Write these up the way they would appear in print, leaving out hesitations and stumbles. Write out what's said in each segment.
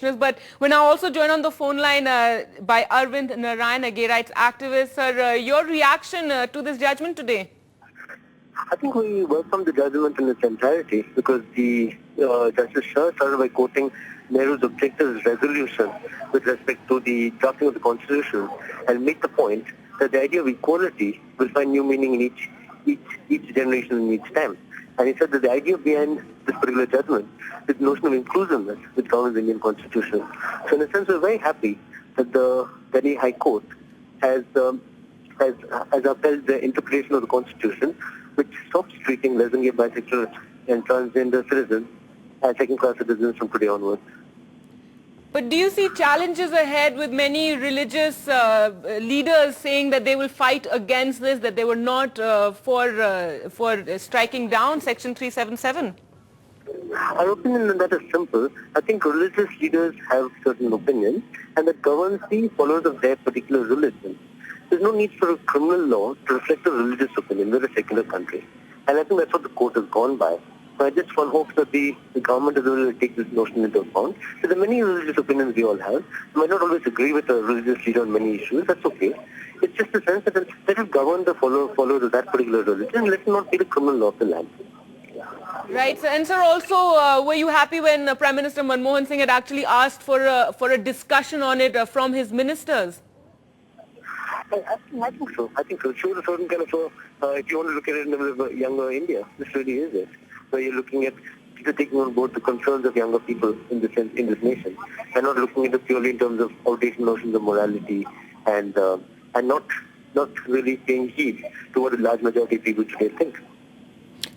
But we're now also joined on the phone line by Aravind Narayan, a gay rights activist. Sir, your reaction to this judgment today? I think we welcome the judgment in its entirety because the Justice Shah started by quoting Nehru's objectives resolution with respect to the drafting of the Constitution and made the point that the idea of equality will find new meaning in each generation and each time. And he said that the idea behind this particular judgment is the notion of inclusiveness which governs the Indian Constitution. So in a sense, we're very happy that the Delhi High Court has upheld the interpretation of the Constitution which stops treating lesbian, gay, bisexual and transgender citizens as second-class citizens from today onwards. But do you see challenges ahead with many religious leaders saying that they will fight against this, that they were not for striking down Section 377? Our opinion on that is simple. I think religious leaders have certain opinions and that governs the followers of their particular religion. There's no need for a criminal law to reflect a religious opinion. We're a secular country. And I think that's what the court has gone by. So I just one hope that the government is able to take this notion into account. So there are many religious opinions we all have. We might not always agree with a religious leader on many issues. That's okay. It's just a sense that let us govern the followers of that particular religion and let it not be the criminal law of the land. Right. And sir, also, were you happy when Prime Minister Manmohan Singh had actually asked for a discussion on it from his ministers? I think so. I think so. It shows a certain kind of if you want to look at it in terms of younger India, this really is it. Where you're looking at people taking on board the concerns of younger people in this nation, and not looking at it purely in terms of outdated notions of morality, and not really paying heed to what a large majority of people today think.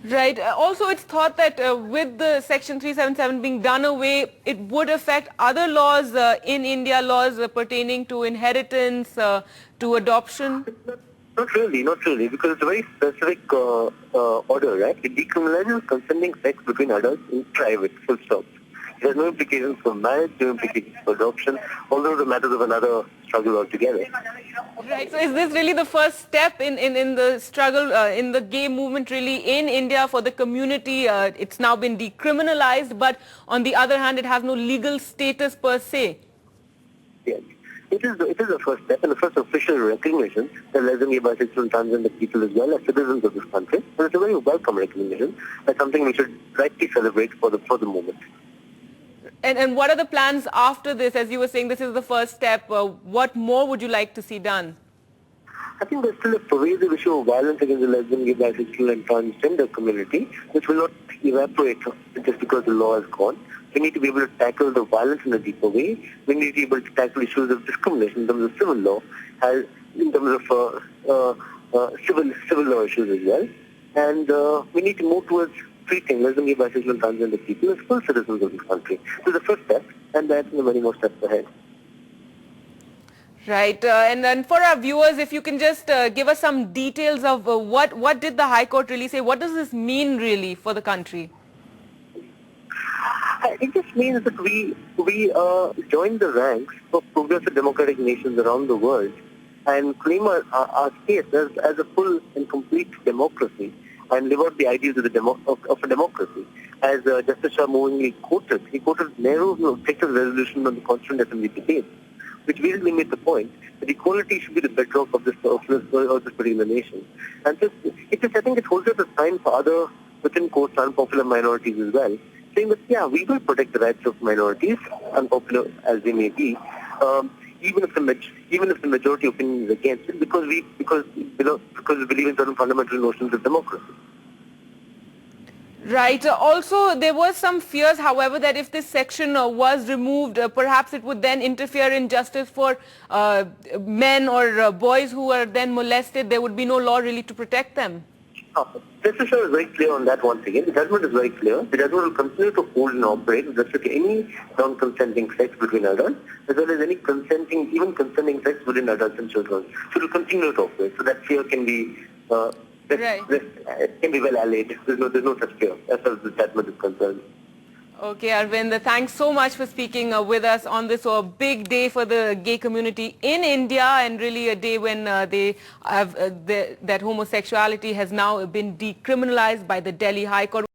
Right. Also, it's thought that with the Section 377 being done away, it would affect other laws in India, laws pertaining to inheritance, to adoption. Not really, because it's a very specific order, right? It decriminalizes consenting sex between adults in private, full stop. It has no implications for marriage, no implications for adoption, although the matters of another struggle altogether. Right, so is this really the first step in the struggle, in the gay movement really in India for the community? It's now been decriminalized, but on the other hand, it has no legal status per se. Yes. It is the first step and the first official recognition that lesbian, gay, bisexual and transgender people as well as citizens of this country. And it's a very welcome recognition. That's something we should rightly celebrate for the moment. And what are the plans after this? As you were saying, this is the first step. What more would you like to see done? I think there's still a pervasive issue of violence against the lesbian, gay, bisexual and transgender community, which will not evaporate just because the law is gone. We need to be able to tackle the violence in a deeper way. We need to be able to tackle issues of discrimination in terms of civil law, as in terms of civil law issues as well. And we need to move towards treating lesbian, gay, bisexual and transgender people as full citizens of this country. So the first step, and there are many more steps ahead. Right, and then for our viewers, if you can just give us some details of what did the High Court really say? What does this mean really for the country? It just means that we join the ranks of progressive democratic nations around the world and claim our space as a full and complete democracy and live out the ideals of a democracy. As Justice Shah movingly quoted, he quoted Nehru's objective resolution on the Constituent Assembly debate, which basically made the point that equality should be the bedrock of this particular nation. And I think it holds as a sign for other within quotes unpopular minorities as well, saying that yeah, we will protect the rights of minorities, unpopular as they may be, even if the majority opinion is against it, because we believe in certain fundamental notions of democracy. Right. Also, there was some fears, however, that if this section was removed, perhaps it would then interfere in justice for men or boys who are then molested. There would be no law really to protect them. Justice Shah is very clear on that once again. The judgment is very clear. The judgment will continue to hold and operate with respect to any non-consenting sex between adults, as well as any even consenting sex within adults and children. So it will continue to operate. So that fear can be can be well allayed. There's no such fear as far as the judgment is concerned. Okay, Aravind, thanks so much for speaking with us on this big day for the gay community in India, and really a day when that homosexuality has now been decriminalized by the Delhi High Court.